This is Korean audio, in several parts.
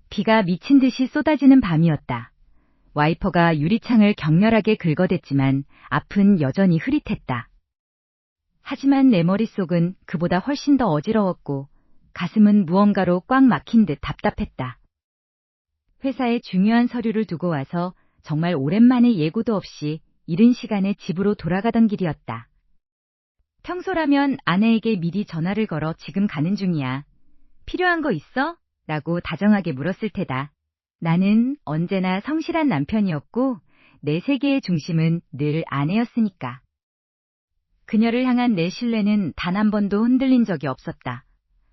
비가 미친 듯이 쏟아지는 밤이었다. 와이퍼가 유리창을 격렬하게 긁어댔지만 앞은 여전히 흐릿했다. 하지만 내 머릿속은 그보다 훨씬 더 어지러웠고 가슴은 무언가로 꽉 막힌 듯 답답했다. 회사에 중요한 서류를 두고 와서 정말 오랜만에 예고도 없이 이른 시간에 집으로 돌아가던 길이었다. 평소라면 아내에게 미리 전화를 걸어 지금 가는 중이야. 필요한 거 있어? 라고 다정하게 물었을 테다. 나는 언제나 성실한 남편이었고 내 세계의 중심은 늘 아내였으니까. 그녀를 향한 내 신뢰는 단 한 번도 흔들린 적이 없었다.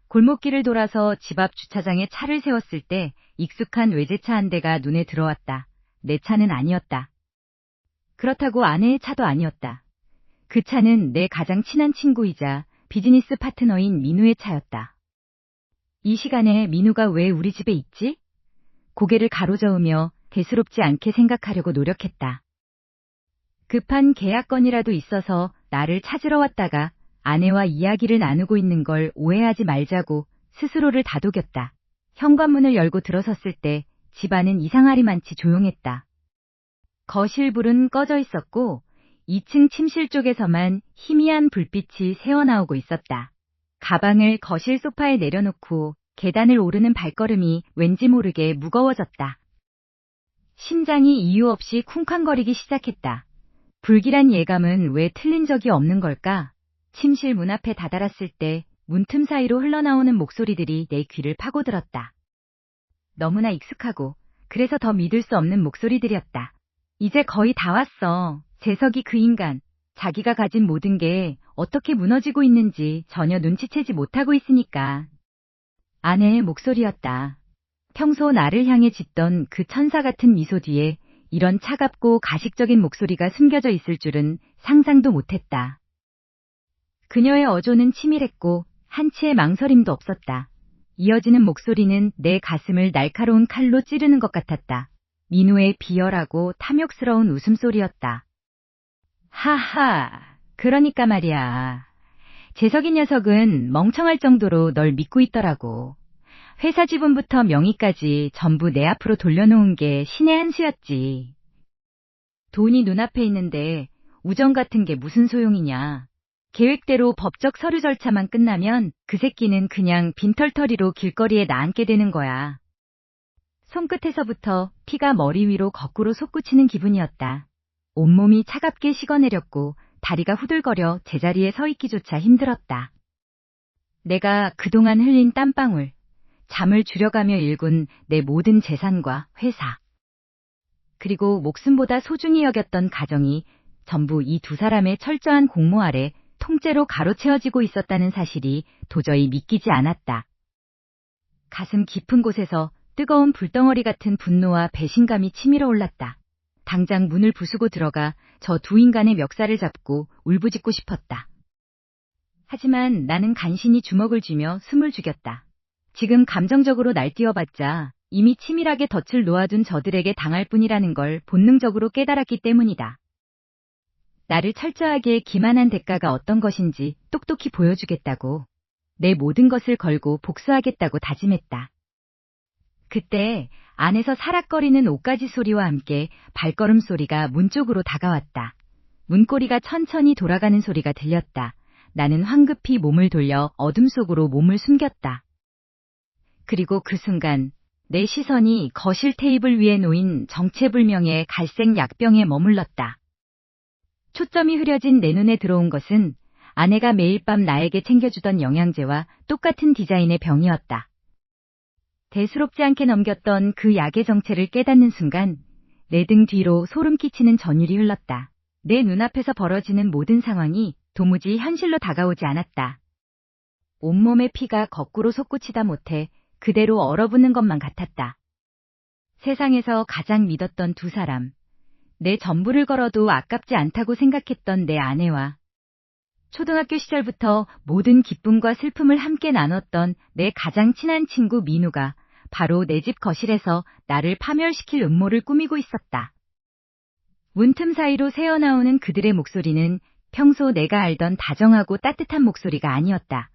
골목길을 돌아서 집 앞 주차장에 차를 세웠을 때 익숙한 외제차 한 대가 눈에 들어왔다. 내 차는 아니었다. 그렇다고 아내의 차도 아니었다. 그 차는 내 가장 친한 친구이자 비즈니스 파트너인 민우의 차였다. 이 시간에 민우가 왜 우리 집에 있지? 고개를 가로저으며 대수롭지 않게 생각하려고 노력했다. 급한 계약 건이라도 있어서 나를 찾으러 왔다가 아내와 이야기를 나누고 있는 걸 오해하지 말자고 스스로를 다독였다. 현관문을 열고 들어섰을 때 집안은 이상하리만치 조용했다. 거실 불은 꺼져 있었고 2층 침실 쪽에서만 희미한 불빛이 새어나오고 있었다. 가방을 거실 소파에 내려놓고 계단을 오르는 발걸음이 왠지 모르게 무거워졌다. 심장이 이유 없이 쿵쾅거리기 시작했다. 불길한 예감은 왜 틀린 적이 없는 걸까? 침실 문 앞에 다다랐을 때 문틈 사이로 흘러나오는 목소리들이 내 귀를 파고들었다. 너무나 익숙하고 그래서 더 믿을 수 없는 목소리들이었다. 이제 거의 다 왔어. 재석이 그 인간. 자기가 가진 모든 게 어떻게 무너지고 있는지 전혀 눈치채지 못하고 있으니까. 아내의 목소리였다. 평소 나를 향해 짓던 그 천사 같은 미소 뒤에 이런 차갑고 가식적인 목소리가 숨겨져 있을 줄은 상상도 못했다. 그녀의 어조는 치밀했고 한치의 망설임도 없었다. 이어지는 목소리는 내 가슴을 날카로운 칼로 찌르는 것 같았다. 민우의 비열하고 탐욕스러운 웃음소리였다. 하하, 그러니까 말이야. 재석이 녀석은 멍청할 정도로 널 믿고 있더라고. 회사 지분부터 명의까지 전부 내 앞으로 돌려놓은 게 신의 한 수였지. 돈이 눈앞에 있는데 우정 같은 게 무슨 소용이냐. 계획대로 법적 서류 절차만 끝나면 그 새끼는 그냥 빈털터리로 길거리에 나앉게 되는 거야. 손끝에서부터 피가 머리 위로 거꾸로 솟구치는 기분이었다. 온몸이 차갑게 식어내렸고 다리가 후들거려 제자리에 서 있기조차 힘들었다. 내가 그동안 흘린 땀방울, 잠을 줄여가며 일군 내 모든 재산과 회사, 그리고 목숨보다 소중히 여겼던 가정이 전부 이 두 사람의 철저한 공모 아래 통째로 가로채어지고 있었다는 사실이 도저히 믿기지 않았다. 가슴 깊은 곳에서 뜨거운 불덩어리 같은 분노와 배신감이 치밀어 올랐다. 당장 문을 부수고 들어가 저 두 인간의 멱살을 잡고 울부짖고 싶었다. 하지만 나는 간신히 주먹을 쥐며 숨을 죽였다. 지금 감정적으로 날뛰어봤자 이미 치밀하게 덫을 놓아둔 저들에게 당할 뿐이라는 걸 본능적으로 깨달았기 때문이다. 나를 철저하게 기만한 대가가 어떤 것인지 똑똑히 보여주겠다고, 내 모든 것을 걸고 복수하겠다고 다짐했다. 그때 안에서 사락거리는 옷가지 소리와 함께 발걸음 소리가 문 쪽으로 다가왔다. 문고리가 천천히 돌아가는 소리가 들렸다. 나는 황급히 몸을 돌려 어둠 속으로 몸을 숨겼다. 그리고 그 순간 내 시선이 거실 테이블 위에 놓인 정체불명의 갈색 약병에 머물렀다. 초점이 흐려진 내 눈에 들어온 것은 아내가 매일 밤 나에게 챙겨주던 영양제와 똑같은 디자인의 병이었다. 대수롭지 않게 넘겼던 그 약의 정체를 깨닫는 순간 내 등 뒤로 소름 끼치는 전율이 흘렀다. 내 눈앞에서 벌어지는 모든 상황이 도무지 현실로 다가오지 않았다. 온몸의 피가 거꾸로 솟구치다 못해 그대로 얼어붙는 것만 같았다. 세상에서 가장 믿었던 두 사람, 내 전부를 걸어도 아깝지 않다고 생각했던 내 아내와 초등학교 시절부터 모든 기쁨과 슬픔을 함께 나눴던 내 가장 친한 친구 민우가 바로 내 집 거실에서 나를 파멸시킬 음모를 꾸미고 있었다. 문틈 사이로 새어나오는 그들의 목소리는 평소 내가 알던 다정하고 따뜻한 목소리가 아니었다.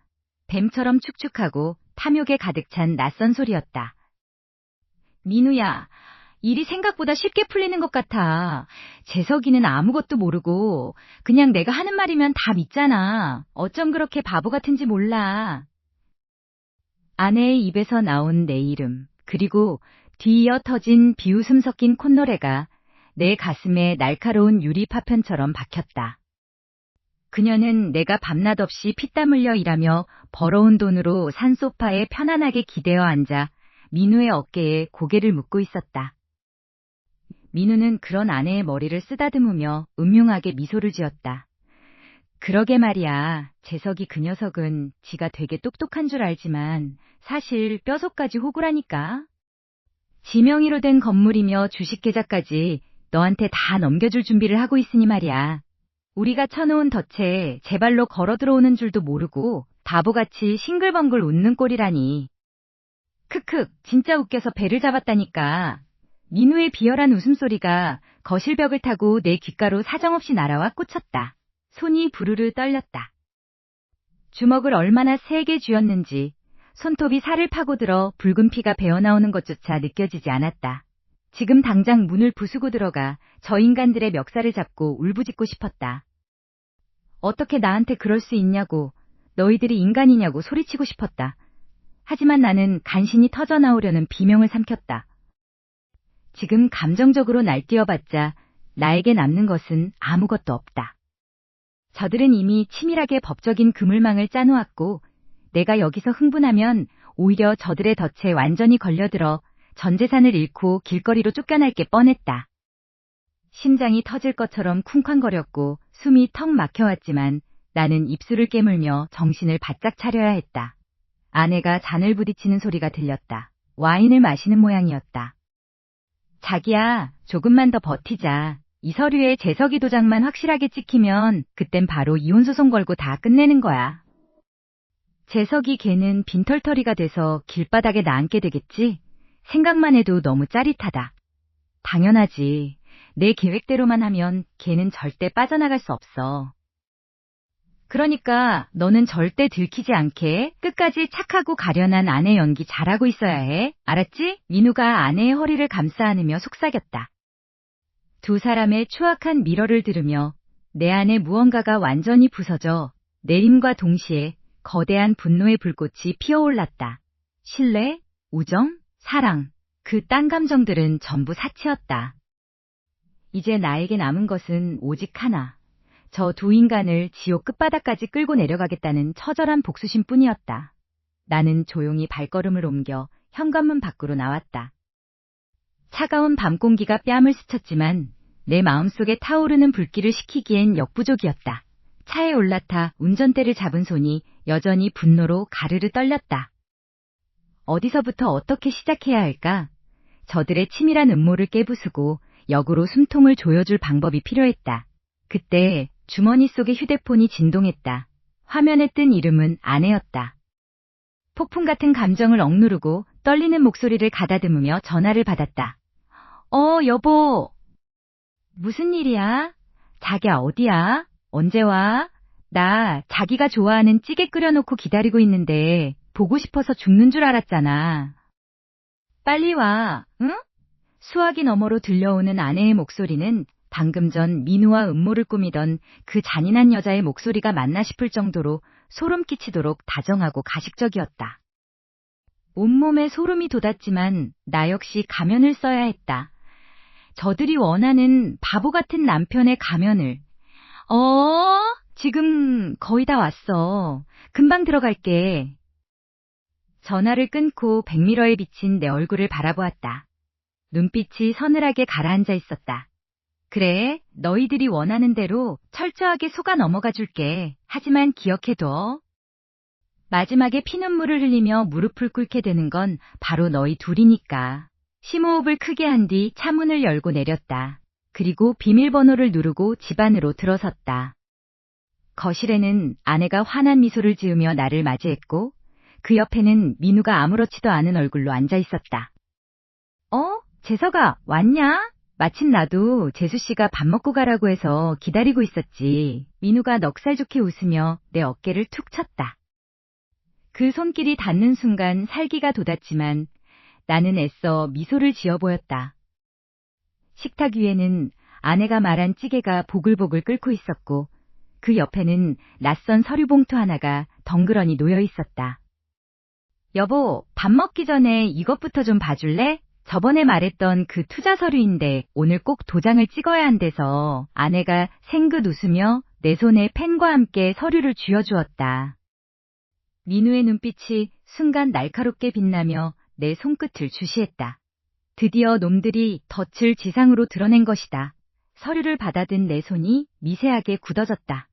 뱀처럼 축축하고 탐욕에 가득 찬 낯선 소리였다. 민우야, 일이 생각보다 쉽게 풀리는 것 같아. 재석이는 아무것도 모르고 그냥 내가 하는 말이면 다 믿잖아. 어쩜 그렇게 바보 같은지 몰라. 아내의 입에서 나온 내 이름, 그리고 뒤이어 터진 비웃음 섞인 콧노래가 내 가슴에 날카로운 유리 파편처럼 박혔다. 그녀는 내가 밤낮 없이 피땀 흘려 일하며 벌어온 돈으로 산 소파에 편안하게 기대어 앉아 민우의 어깨에 고개를 묻고 있었다. 민우는 그런 아내의 머리를 쓰다듬으며 음흉하게 미소를 지었다. 그러게 말이야. 재석이 그 녀석은 지가 되게 똑똑한 줄 알지만 사실 뼛속까지 호구라니까. 지명의로 된 건물이며 주식계좌까지 너한테 다 넘겨줄 준비를 하고 있으니 말이야. 우리가 쳐놓은 덫에 제 발로 걸어 들어오는 줄도 모르고 바보같이 싱글벙글 웃는 꼴이라니. 크크, 진짜 웃겨서 배를 잡았다니까. 민우의 비열한 웃음소리가 거실벽을 타고 내 귓가로 사정없이 날아와 꽂혔다. 손이 부르르 떨렸다. 주먹을 얼마나 세게 쥐었는지 손톱이 살을 파고들어 붉은 피가 배어나오는 것조차 느껴지지 않았다. 지금 당장 문을 부수고 들어가 저 인간들의 멱살을 잡고 울부짖고 싶었다. 어떻게 나한테 그럴 수 있냐고, 너희들이 인간이냐고 소리치고 싶었다. 하지만 나는 간신히 터져나오려는 비명을 삼켰다. 지금 감정적으로 날뛰어봤자 나에게 남는 것은 아무것도 없다. 저들은 이미 치밀하게 법적인 그물망을 짜놓았고 내가 여기서 흥분하면 오히려 저들의 덫에 완전히 걸려들어 전 재산을 잃고 길거리로 쫓겨날 게 뻔했다. 심장이 터질 것처럼 쿵쾅거렸고 숨이 턱 막혀왔지만 나는 입술을 깨물며 정신을 바짝 차려야 했다. 아내가 잔을 부딪히는 소리가 들렸다. 와인을 마시는 모양이었다. 자기야, 조금만 더 버티자. 이 서류에 재석이 도장만 확실하게 찍히면 그땐 바로 이혼소송 걸고 다 끝내는 거야. 재석이 걔는 빈털터리가 돼서 길바닥에 나앉게 되겠지? 생각만 해도 너무 짜릿하다. 당연하지. 내 계획대로만 하면 걔는 절대 빠져나갈 수 없어. 그러니까 너는 절대 들키지 않게 끝까지 착하고 가련한 아내 연기 잘하고 있어야 해. 알았지? 민우가 아내의 허리를 감싸 안으며 속삭였다. 두 사람의 추악한 밀어를 들으며 내 안에 무언가가 완전히 부서져 내림과 동시에 거대한 분노의 불꽃이 피어올랐다. 신뢰, 우정, 사랑, 그 딴 감정들은 전부 사치였다. 이제 나에게 남은 것은 오직 하나. 저 두 인간을 지옥 끝바닥까지 끌고 내려가겠다는 처절한 복수심 뿐이었다. 나는 조용히 발걸음을 옮겨 현관문 밖으로 나왔다. 차가운 밤 공기가 뺨을 스쳤지만 내 마음속에 타오르는 불길을 식히기엔 역부족이었다. 차에 올라타 운전대를 잡은 손이 여전히 분노로 가르르 떨렸다. 어디서부터 어떻게 시작해야 할까? 저들의 치밀한 음모를 깨부수고 역으로 숨통을 조여줄 방법이 필요했다. 그때 주머니 속의 휴대폰이 진동했다. 화면에 뜬 이름은 아내였다. 폭풍 같은 감정을 억누르고 떨리는 목소리를 가다듬으며 전화를 받았다. 여보. 무슨 일이야? 자기야, 어디야? 언제 와? 나 자기가 좋아하는 찌개 끓여놓고 기다리고 있는데 보고 싶어서 죽는 줄 알았잖아. 빨리 와, 응? 수화기 너머로 들려오는 아내의 목소리는 방금 전 민우와 음모를 꾸미던 그 잔인한 여자의 목소리가 맞나 싶을 정도로 소름 끼치도록 다정하고 가식적이었다. 온몸에 소름이 돋았지만 나 역시 가면을 써야 했다. 저들이 원하는 바보 같은 남편의 가면을. 지금 거의 다 왔어. 금방 들어갈게. 전화를 끊고 백미러에 비친 내 얼굴을 바라보았다. 눈빛이 서늘하게 가라앉아 있었다. 그래, 너희들이 원하는 대로 철저하게 속아 넘어가 줄게. 하지만 기억해둬. 마지막에 피눈물을 흘리며 무릎을 꿇게 되는 건 바로 너희 둘이니까. 심호흡을 크게 한 뒤 차문을 열고 내렸다. 그리고 비밀번호를 누르고 집 안으로 들어섰다. 거실에는 아내가 환한 미소를 지으며 나를 맞이했고 그 옆에는 민우가 아무렇지도 않은 얼굴로 앉아 있었다. 재석아, 왔냐? 마침 나도 재수씨가 밥 먹고 가라고 해서 기다리고 있었지. 민우가 넉살 좋게 웃으며 내 어깨를 툭 쳤다. 그 손길이 닿는 순간 살기가 돋았지만 나는 애써 미소를 지어 보였다. 식탁 위에는 아내가 말한 찌개가 보글보글 끓고 있었고 그 옆에는 낯선 서류 봉투 하나가 덩그러니 놓여 있었다. 여보, 밥 먹기 전에 이것부터 좀 봐줄래? 저번에 말했던 그 투자 서류인데 오늘 꼭 도장을 찍어야 한대서 아내가 생긋 웃으며 내 손에 펜과 함께 서류를 쥐어주었다. 민우의 눈빛이 순간 날카롭게 빛나며 내 손끝을 주시했다. 드디어 놈들이 덫을 지상으로 드러낸 것이다. 서류를 받아든 내 손이 미세하게 굳어졌다.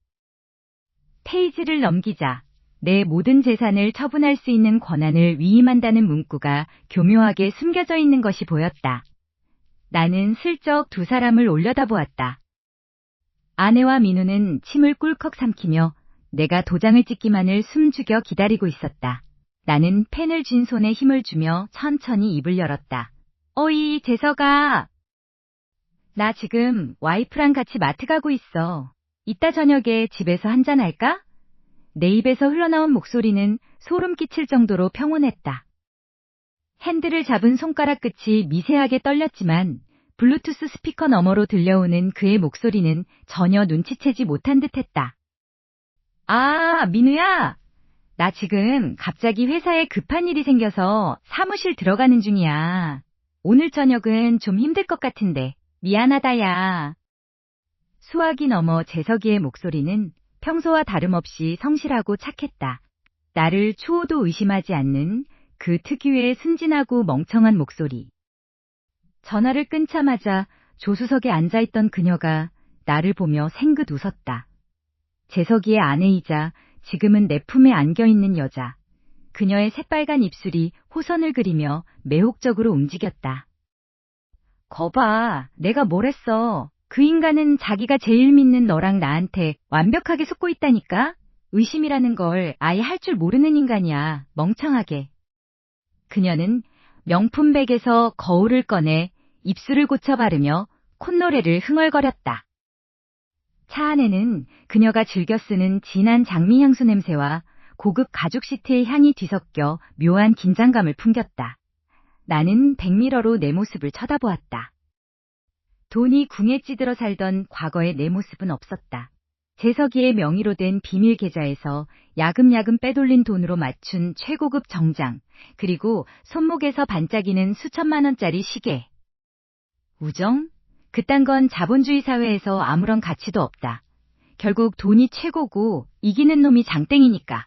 페이지를 넘기자 내 모든 재산을 처분할 수 있는 권한을 위임한다는 문구가 교묘하게 숨겨져 있는 것이 보였다. 나는 슬쩍 두 사람을 올려다보았다. 아내와 민우는 침을 꿀꺽 삼키며 내가 도장을 찍기만을 숨죽여 기다리고 있었다. 나는 펜을 쥔 손에 힘을 주며 천천히 입을 열었다. 어이, 재석아. 나 지금 와이프랑 같이 마트 가고 있어. 이따 저녁에 집에서 한잔할까? 내 입에서 흘러나온 목소리는 소름 끼칠 정도로 평온했다. 핸들을 잡은 손가락 끝이 미세하게 떨렸지만 블루투스 스피커 너머로 들려오는 그의 목소리는 전혀 눈치채지 못한 듯했다. 아, 민우야. 나 지금 갑자기 회사에 급한 일이 생겨서 사무실 들어가는 중이야. 오늘 저녁은 좀 힘들 것 같은데 미안하다 야. 수화기 너머 재석이의 목소리는 평소와 다름없이 성실하고 착했다. 나를 추호도 의심하지 않는 그 특유의 순진하고 멍청한 목소리. 전화를 끊자마자 조수석에 앉아있던 그녀가 나를 보며 생긋 웃었다. 재석이의 아내이자 지금은 내 품에 안겨있는 여자. 그녀의 새빨간 입술이 호선을 그리며 매혹적으로 움직였다. 거봐, 내가 뭘 했어. 그 인간은 자기가 제일 믿는 너랑 나한테 완벽하게 속고 있다니까? 의심이라는 걸 아예 할 줄 모르는 인간이야, 멍청하게. 그녀는 명품백에서 거울을 꺼내 입술을 고쳐 바르며 콧노래를 흥얼거렸다. 차 안에는 그녀가 즐겨 쓰는 진한 장미 향수 냄새와 고급 가죽 시트의 향이 뒤섞여 묘한 긴장감을 풍겼다. 나는 백미러로 내 모습을 쳐다보았다. 돈이 궁에 찌들어 살던 과거의 내 모습은 없었다. 재석이의 명의로 된 비밀 계좌에서 야금야금 빼돌린 돈으로 맞춘 최고급 정장, 그리고 손목에서 반짝이는 수천만 원짜리 시계. 우정? 그딴 건 자본주의 사회에서 아무런 가치도 없다. 결국 돈이 최고고 이기는 놈이 장땡이니까.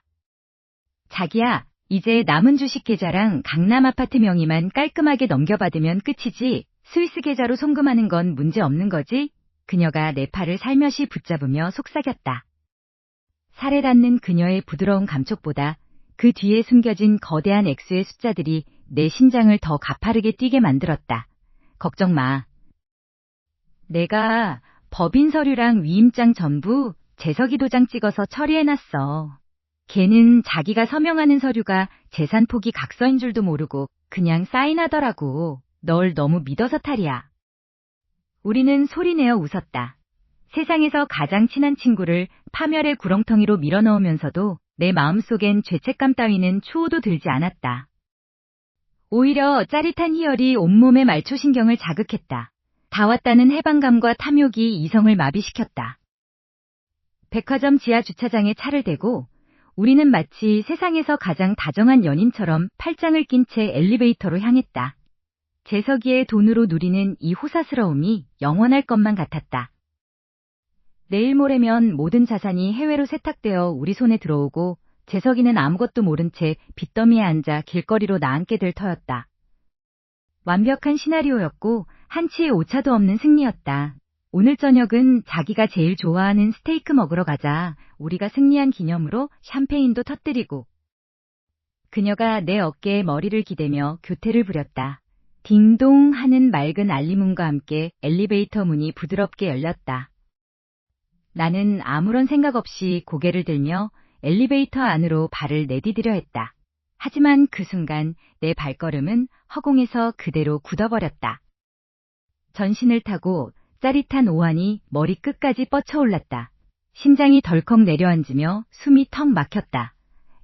자기야, 이제 남은 주식 계좌랑 강남 아파트 명의만 깔끔하게 넘겨받으면 끝이지. 스위스 계좌로 송금하는 건 문제 없는 거지? 그녀가 내 팔을 살며시 붙잡으며 속삭였다. 살에 닿는 그녀의 부드러운 감촉보다 그 뒤에 숨겨진 거대한 액수의 숫자들이 내 심장을 더 가파르게 뛰게 만들었다. 걱정 마. 내가 법인 서류랑 위임장 전부 재석이 도장 찍어서 처리해놨어. 걔는 자기가 서명하는 서류가 재산 포기 각서인 줄도 모르고 그냥 사인하더라고. 널 너무 믿어서 탈이야. 우리는 소리내어 웃었다. 세상에서 가장 친한 친구를 파멸의 구렁텅이로 밀어넣으면서도 내 마음속엔 죄책감 따위는 추호도 들지 않았다. 오히려 짜릿한 희열이 온몸의 말초신경을 자극했다. 다 왔다는 해방감과 탐욕이 이성을 마비시켰다. 백화점 지하 주차장에 차를 대고 우리는 마치 세상에서 가장 다정한 연인처럼 팔짱을 낀 채 엘리베이터로 향했다. 재석이의 돈으로 누리는 이 호사스러움이 영원할 것만 같았다. 내일 모레면 모든 자산이 해외로 세탁되어 우리 손에 들어오고 재석이는 아무것도 모른 채 빚더미에 앉아 길거리로 나앉게 될 터였다. 완벽한 시나리오였고 한치의 오차도 없는 승리였다. 오늘 저녁은 자기가 제일 좋아하는 스테이크 먹으러 가자. 우리가 승리한 기념으로 샴페인도 터뜨리고. 그녀가 내 어깨에 머리를 기대며 교태를 부렸다. 딩동 하는 맑은 알림음과 함께 엘리베이터 문이 부드럽게 열렸다. 나는 아무런 생각 없이 고개를 들며 엘리베이터 안으로 발을 내디디려 했다. 하지만 그 순간 내 발걸음은 허공에서 그대로 굳어버렸다. 전신을 타고 짜릿한 오한이 머리 끝까지 뻗쳐올랐다. 심장이 덜컥 내려앉으며 숨이 턱 막혔다.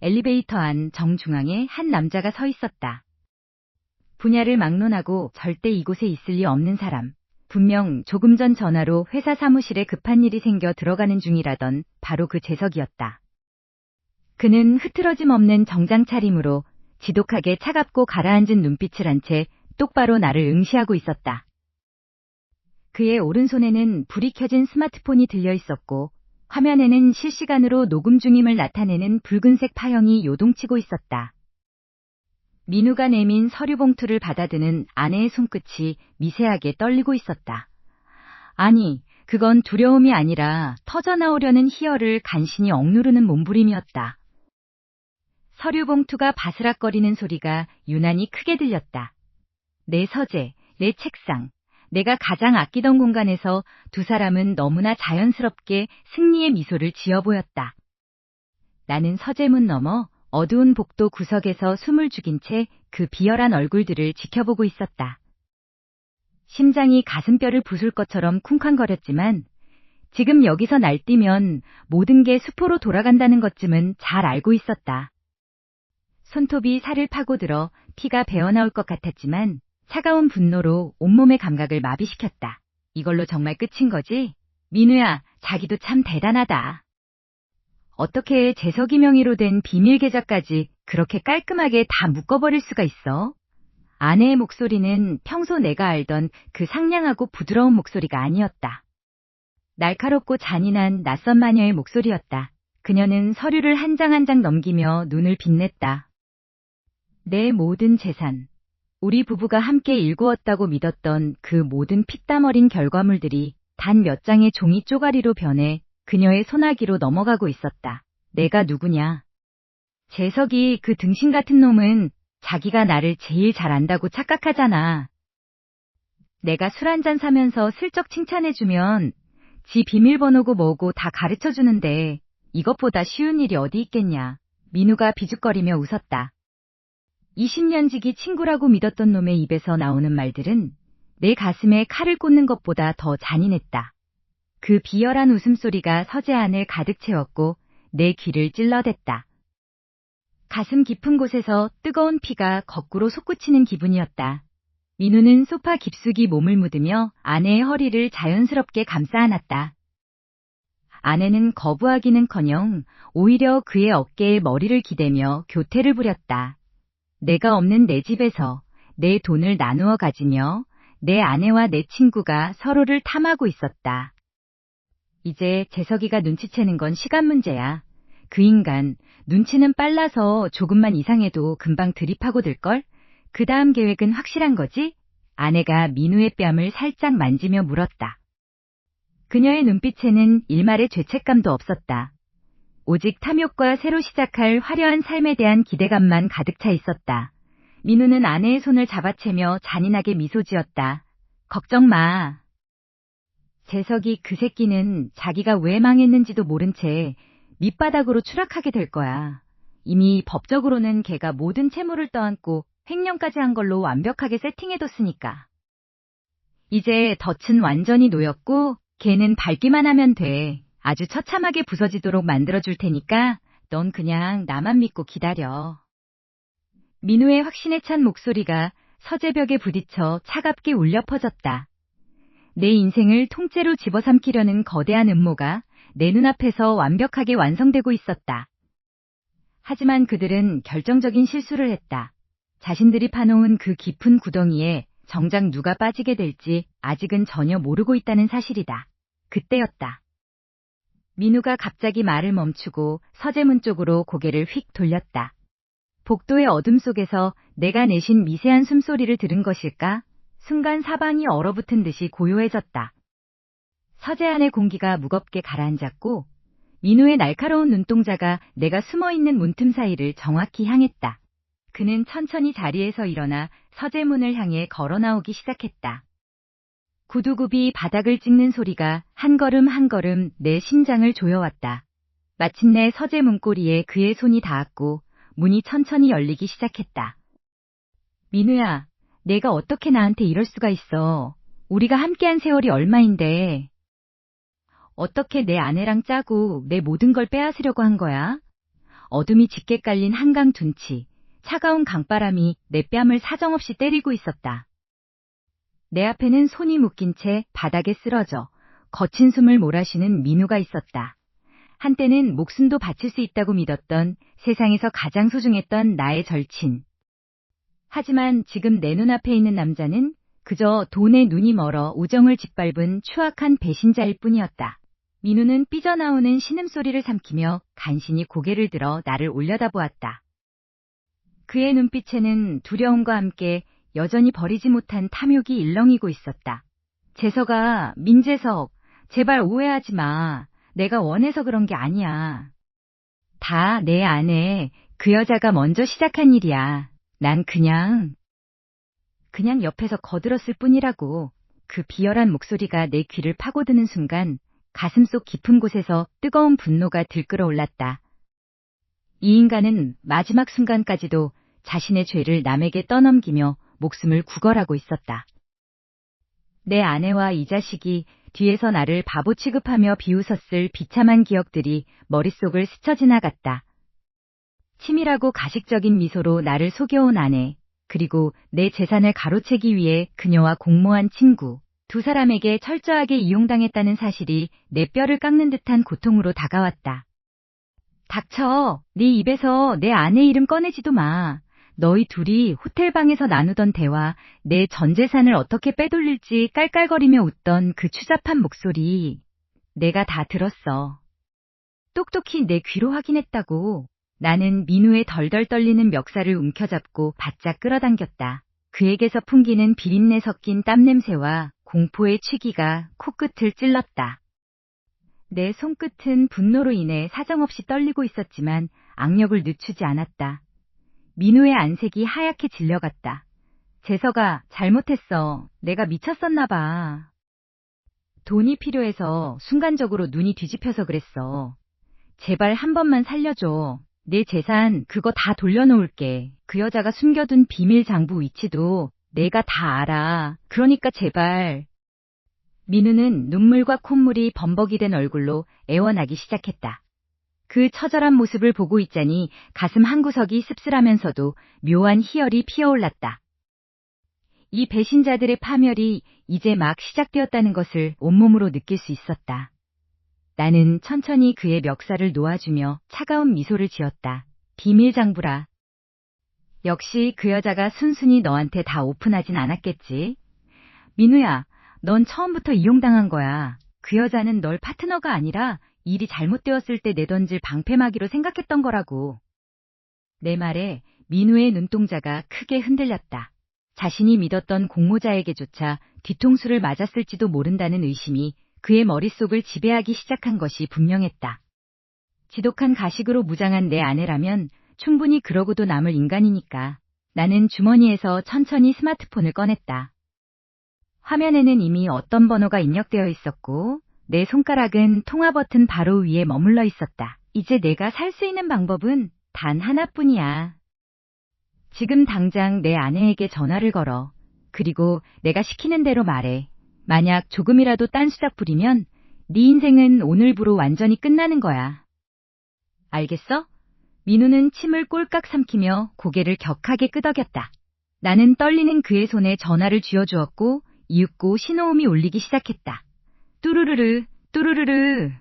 엘리베이터 안 정중앙에 한 남자가 서 있었다. 분야를 막론하고 절대 이곳에 있을 리 없는 사람. 분명 조금 전 전화로 회사 사무실에 급한 일이 생겨 들어가는 중이라던 바로 그 재석이었다. 그는 흐트러짐 없는 정장 차림으로 지독하게 차갑고 가라앉은 눈빛을 한 채 똑바로 나를 응시하고 있었다. 그의 오른손에는 불이 켜진 스마트폰이 들려 있었고 화면에는 실시간으로 녹음 중임을 나타내는 붉은색 파형이 요동치고 있었다. 민우가 내민 서류 봉투를 받아드는 아내의 손끝이 미세하게 떨리고 있었다. 아니, 그건 두려움이 아니라 터져나오려는 희열을 간신히 억누르는 몸부림이었다. 서류 봉투가 바스락거리는 소리가 유난히 크게 들렸다. 내 서재, 내 책상, 내가 가장 아끼던 공간에서 두 사람은 너무나 자연스럽게 승리의 미소를 지어 보였다. 나는 서재문 너머 어두운 복도 구석에서 숨을 죽인 채 그 비열한 얼굴들을 지켜보고 있었다. 심장이 가슴뼈를 부술 것처럼 쿵쾅거렸지만 지금 여기서 날뛰면 모든 게 수포로 돌아간다는 것쯤은 잘 알고 있었다. 손톱이 살을 파고들어 피가 배어나올 것 같았지만 차가운 분노로 온몸의 감각을 마비시켰다. 이걸로 정말 끝인 거지? 민우야, 자기도 참 대단하다. 어떻게 재석이 명의로 된 비밀 계좌까지 그렇게 깔끔하게 다 묶어버릴 수가 있어? 아내의 목소리는 평소 내가 알던 그 상냥하고 부드러운 목소리가 아니었다. 날카롭고 잔인한 낯선 마녀의 목소리였다. 그녀는 서류를 한 장 한 장 넘기며 눈을 빛냈다. 내 모든 재산, 우리 부부가 함께 일구었다고 믿었던 그 모든 피땀 어린 결과물들이 단 몇 장의 종이 쪼가리로 변해 그녀의 소나기로 넘어가고 있었다. 내가 누구냐? 재석이 그 등신 같은 놈은 자기가 나를 제일 잘 안다고 착각하잖아. 내가 술 한잔 사면서 슬쩍 칭찬해주면 지 비밀번호고 뭐고 다 가르쳐주는데 이것보다 쉬운 일이 어디 있겠냐. 민우가 비죽거리며 웃었다. 20년 지기 친구라고 믿었던 놈의 입에서 나오는 말들은 내 가슴에 칼을 꽂는 것보다 더 잔인했다. 그 비열한 웃음소리가 서재 안을 가득 채웠고 내 귀를 찔러댔다. 가슴 깊은 곳에서 뜨거운 피가 거꾸로 솟구치는 기분이었다. 민우는 소파 깊숙이 몸을 묻으며 아내의 허리를 자연스럽게 감싸 안았다. 아내는 거부하기는커녕 오히려 그의 어깨에 머리를 기대며 교태를 부렸다. 내가 없는 내 집에서 내 돈을 나누어 가지며 내 아내와 내 친구가 서로를 탐하고 있었다. 이제 재석이가 눈치채는 건 시간 문제야. 그 인간 눈치는 빨라서 조금만 이상해도 금방 들이파고 들걸? 그 다음 계획은 확실한 거지? 아내가 민우의 뺨을 살짝 만지며 물었다. 그녀의 눈빛에는 일말의 죄책감도 없었다. 오직 탐욕과 새로 시작할 화려한 삶에 대한 기대감만 가득 차 있었다. 민우는 아내의 손을 잡아채며 잔인하게 미소 지었다. 걱정 마. 재석이 그 새끼는 자기가 왜 망했는지도 모른 채 밑바닥으로 추락하게 될 거야. 이미 법적으로는 걔가 모든 채무를 떠안고 횡령까지 한 걸로 완벽하게 세팅해뒀으니까. 이제 덫은 완전히 놓였고 걔는 밟기만 하면 돼. 아주 처참하게 부서지도록 만들어줄 테니까 넌 그냥 나만 믿고 기다려. 민우의 확신에 찬 목소리가 서재벽에 부딪혀 차갑게 울려 퍼졌다. 내 인생을 통째로 집어삼키려는 거대한 음모가 내 눈앞에서 완벽하게 완성되고 있었다. 하지만 그들은 결정적인 실수를 했다. 자신들이 파놓은 그 깊은 구덩이에 정작 누가 빠지게 될지 아직은 전혀 모르고 있다는 사실이다. 그때였다. 민우가 갑자기 말을 멈추고 서재문 쪽으로 고개를 휙 돌렸다. 복도의 어둠 속에서 내가 내쉰 미세한 숨소리를 들은 것일까? 순간 사방이 얼어붙은 듯이 고요해졌다. 서재 안의 공기가 무겁게 가라앉았고 민우의 날카로운 눈동자가 내가 숨어있는 문틈 사이를 정확히 향했다. 그는 천천히 자리에서 일어나 서재문을 향해 걸어 나오기 시작했다. 구두굽이 바닥을 찍는 소리가 한 걸음 한 걸음 내 심장을 조여왔다. 마침내 서재 문고리에 그의 손이 닿았고 문이 천천히 열리기 시작했다. 민우야, 내가 어떻게 나한테 이럴 수가 있어. 우리가 함께한 세월이 얼마인데. 어떻게 내 아내랑 짜고 내 모든 걸 빼앗으려고 한 거야? 어둠이 짙게 깔린 한강 둔치, 차가운 강바람이 내 뺨을 사정없이 때리고 있었다. 내 앞에는 손이 묶인 채 바닥에 쓰러져 거친 숨을 몰아쉬는 민우가 있었다. 한때는 목숨도 바칠 수 있다고 믿었던 세상에서 가장 소중했던 나의 절친. 하지만 지금 내 눈앞에 있는 남자는 그저 돈에 눈이 멀어 우정을 짓밟은 추악한 배신자일 뿐이었다. 민우는 삐져나오는 신음소리를 삼키며 간신히 고개를 들어 나를 올려다보았다. 그의 눈빛에는 두려움과 함께 여전히 버리지 못한 탐욕이 일렁이고 있었다. 재석아, 민재석, 제발 오해하지 마. 내가 원해서 그런 게 아니야. 다 내 아내, 그 여자가 먼저 시작한 일이야. 난 그냥 옆에서 거들었을 뿐이라고. 그 비열한 목소리가 내 귀를 파고드는 순간 가슴속 깊은 곳에서 뜨거운 분노가 들끓어올랐다. 이 인간은 마지막 순간까지도 자신의 죄를 남에게 떠넘기며 목숨을 구걸하고 있었다. 내 아내와 이 자식이 뒤에서 나를 바보 취급하며 비웃었을 비참한 기억들이 머릿속을 스쳐 지나갔다. 치밀하고 가식적인 미소로 나를 속여온 아내, 그리고 내 재산을 가로채기 위해 그녀와 공모한 친구, 두 사람에게 철저하게 이용당했다는 사실이 내 뼈를 깎는 듯한 고통으로 다가왔다. 닥쳐, 네 입에서 내 아내 이름 꺼내지도 마. 너희 둘이 호텔방에서 나누던 대화, 내 전 재산을 어떻게 빼돌릴지 깔깔거리며 웃던 그 추잡한 목소리. 내가 다 들었어. 똑똑히 내 귀로 확인했다고. 나는 민우의 덜덜 떨리는 멱살을 움켜잡고 바짝 끌어당겼다. 그에게서 풍기는 비린내 섞인 땀냄새와 공포의 취기가 코끝을 찔렀다. 내 손끝은 분노로 인해 사정없이 떨리고 있었지만 악력을 늦추지 않았다. 민우의 안색이 하얗게 질려갔다. 재석아, 잘못했어. 내가 미쳤었나 봐. 돈이 필요해서 순간적으로 눈이 뒤집혀서 그랬어. 제발 한 번만 살려줘. 내 재산 그거 다 돌려놓을게. 그 여자가 숨겨둔 비밀 장부 위치도 내가 다 알아. 그러니까 제발. 민우는 눈물과 콧물이 범벅이 된 얼굴로 애원하기 시작했다. 그 처절한 모습을 보고 있자니 가슴 한구석이 씁쓸하면서도 묘한 희열이 피어올랐다. 이 배신자들의 파멸이 이제 막 시작되었다는 것을 온몸으로 느낄 수 있었다. 나는 천천히 그의 멱살을 놓아주며 차가운 미소를 지었다. 비밀 장부라. 역시 그 여자가 순순히 너한테 다 오픈하진 않았겠지. 민우야, 넌 처음부터 이용당한 거야. 그 여자는 널 파트너가 아니라 일이 잘못되었을 때 내던질 방패막이로 생각했던 거라고. 내 말에 민우의 눈동자가 크게 흔들렸다. 자신이 믿었던 공모자에게조차 뒤통수를 맞았을지도 모른다는 의심이 그의 머릿속을 지배하기 시작한 것이 분명했다. 지독한 가식으로 무장한 내 아내라면 충분히 그러고도 남을 인간이니까. 나는 주머니에서 천천히 스마트폰을 꺼냈다. 화면에는 이미 어떤 번호가 입력되어 있었고 내 손가락은 통화 버튼 바로 위에 머물러 있었다. 이제 내가 살 수 있는 방법은 단 하나뿐이야. 지금 당장 내 아내에게 전화를 걸어. 그리고 내가 시키는 대로 말해. 만약 조금이라도 딴수작 부리면 네 인생은 오늘부로 완전히 끝나는 거야. 알겠어? 민우는 침을 꼴깍 삼키며 고개를 격하게 끄덕였다. 나는 떨리는 그의 손에 전화를 쥐어주었고 이윽고 신호음이 울리기 시작했다. 뚜루루르, 뚜루루르.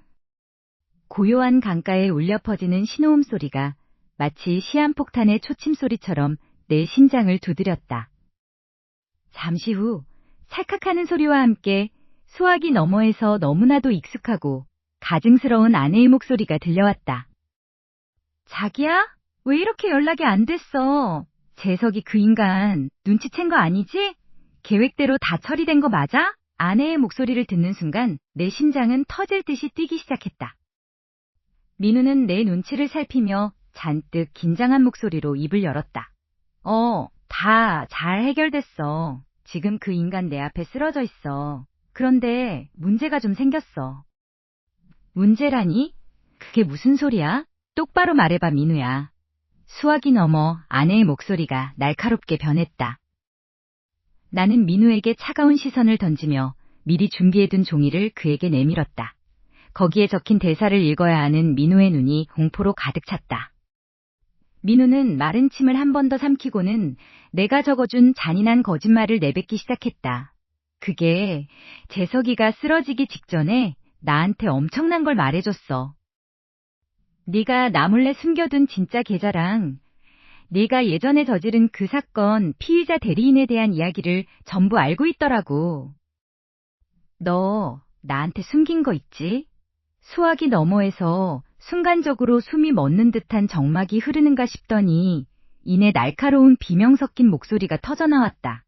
고요한 강가에 울려 퍼지는 신호음 소리가 마치 시한폭탄의 초침소리처럼 내 심장을 두드렸다. 잠시 후 찰칵하는 소리와 함께 수화기 너머에서 너무나도 익숙하고 가증스러운 아내의 목소리가 들려왔다. 자기야? 왜 이렇게 연락이 안 됐어? 재석이 그 인간 눈치챈 거 아니지? 계획대로 다 처리된 거 맞아? 아내의 목소리를 듣는 순간 내 심장은 터질 듯이 뛰기 시작했다. 민우는 내 눈치를 살피며 잔뜩 긴장한 목소리로 입을 열었다. 다 잘 해결됐어. 지금 그 인간 내 앞에 쓰러져 있어. 그런데 문제가 좀 생겼어. 문제라니? 그게 무슨 소리야? 똑바로 말해봐, 민우야. 수화기 너머 아내의 목소리가 날카롭게 변했다. 나는 민우에게 차가운 시선을 던지며 미리 준비해둔 종이를 그에게 내밀었다. 거기에 적힌 대사를 읽어야 하는 민우의 눈이 공포로 가득 찼다. 민우는 마른 침을 한 번 더 삼키고는 내가 적어준 잔인한 거짓말을 내뱉기 시작했다. 그게 재석이가 쓰러지기 직전에 나한테 엄청난 걸 말해줬어. 네가 나 몰래 숨겨둔 진짜 계좌랑 네가 예전에 저지른 그 사건 피의자 대리인에 대한 이야기를 전부 알고 있더라고. 너 나한테 숨긴 거 있지? 수화기 너머에서 순간적으로 숨이 멎는 듯한 정막이 흐르는가 싶더니 이내 날카로운 비명 섞인 목소리가 터져나왔다.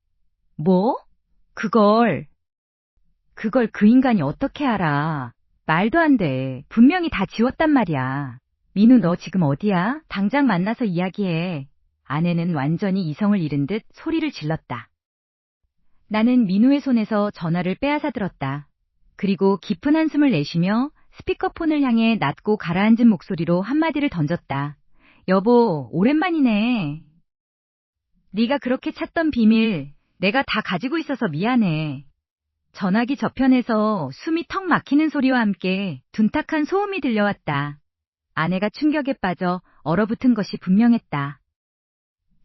뭐? 그걸 그 인간이 어떻게 알아? 말도 안 돼. 분명히 다 지웠단 말이야. 민우 너 지금 어디야? 당장 만나서 이야기해. 아내는 완전히 이성을 잃은 듯 소리를 질렀다. 나는 민우의 손에서 전화를 빼앗아 들었다. 그리고 깊은 한숨을 내쉬며 스피커폰을 향해 낮고 가라앉은 목소리로 한마디를 던졌다. 여보, 오랜만이네. 네가 그렇게 찾던 비밀 내가 다 가지고 있어서 미안해. 전화기 저편에서 숨이 턱 막히는 소리와 함께 둔탁한 소음이 들려왔다. 아내가 충격에 빠져 얼어붙은 것이 분명했다.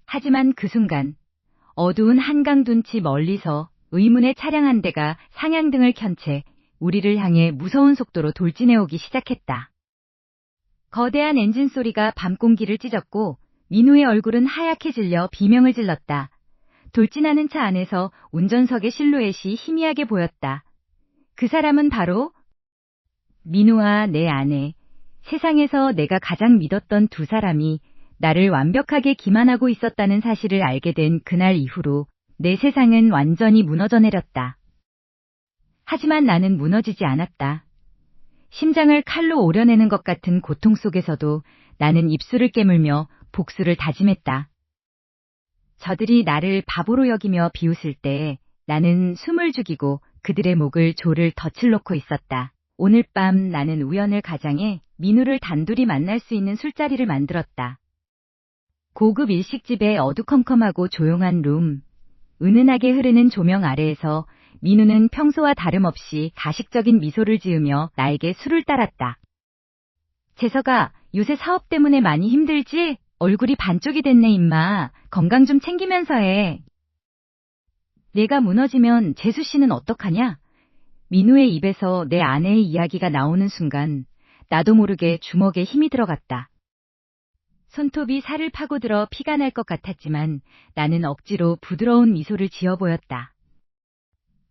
하지만 그 순간 어두운 한강 둔치 멀리서 의문의 차량 한 대가 상향등을 켠 채 우리를 향해 무서운 속도로 돌진해오기 시작했다. 거대한 엔진 소리가 밤 공기를 찢었고 민우의 얼굴은 하얗게 질려 비명을 질렀다. 돌진하는 차 안에서 운전석의 실루엣이 희미하게 보였다. 그 사람은 바로 민우와 내 아내, 세상에서 내가 가장 믿었던 두 사람이 나를 완벽하게 기만하고 있었다는 사실을 알게 된 그날 이후로 내 세상은 완전히 무너져 내렸다. 하지만 나는 무너지지 않았다. 심장을 칼로 오려내는 것 같은 고통 속에서도 나는 입술을 깨물며 복수를 다짐했다. 저들이 나를 바보로 여기며 비웃을 때 나는 숨을 죽이고 그들의 목을 조를 덫을 놓고 있었다. 오늘 밤 나는 우연을 가장해 민우를 단둘이 만날 수 있는 술자리를 만들었다. 고급 일식집의 어두컴컴하고 조용한 룸, 은은하게 흐르는 조명 아래에서 민우는 평소와 다름없이 가식적인 미소를 지으며 나에게 술을 따랐다. 재석아, 요새 사업 때문에 많이 힘들지? 얼굴이 반쪽이 됐네 임마. 건강 좀 챙기면서 해. 내가 무너지면 재수 씨는 어떡하냐? 민우의 입에서 내 아내의 이야기가 나오는 순간 나도 모르게 주먹에 힘이 들어갔다. 손톱이 살을 파고들어 피가 날 것 같았지만 나는 억지로 부드러운 미소를 지어 보였다.